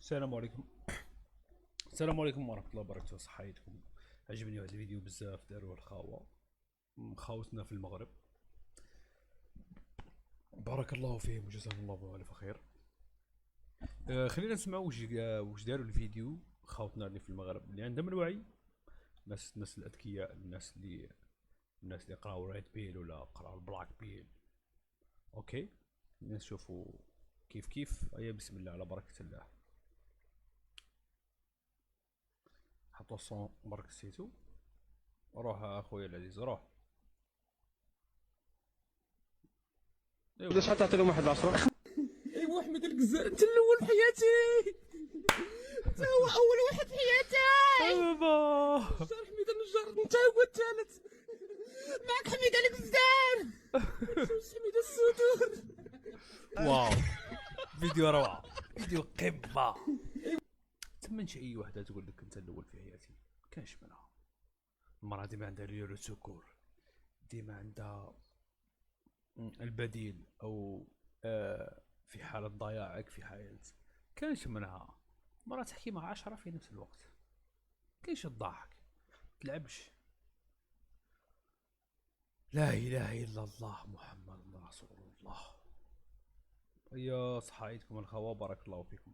السلام عليكم. السلام عليكم ورحمة الله وبركاته. صحيتكم؟ عجبني هذا الفيديو بزاف، داروه الخاوة خاوتنا في المغرب، بارك الله فيهم وجزاهم الله ألف خير. خلينا نسمعوا واش داروا الفيديو خاوتنا اللي في المغرب اللي عندهم الوعي، الناس الأذكياء، الناس اللي قراو رايت بيل ولا قراو البلاك بيل. اوكي، نشوفوا كيف. ايا بسم الله على بركة الله. حطوا الصون برك سيتو. روح اخويا العزيز روح. ايوا شحال تعطي لهم واحد العشرة؟ ايوا احمد الجزار، انت الاول في حياتي، انت هو اول واحد في حياتي. بابا النجار حميد النجار، انت هو الثالث. معك حميد الجزار، حميد السدود. واو، فيديو روعة، فيديو قمة. تمنش اي وحدة تقول لك انت الاول في حياتي، كاش منها. المرأة ديما عندها ليرو سكور، ديما عندها البديل او في حالة ضياعك في حياة، كاش منها. مرة تحكي مع 10 في نفس الوقت، كاينش الضحك، تلعبش. لا اله الا الله محمد رسول الله. يا صحايتكم الخوا، بارك الله فيكم.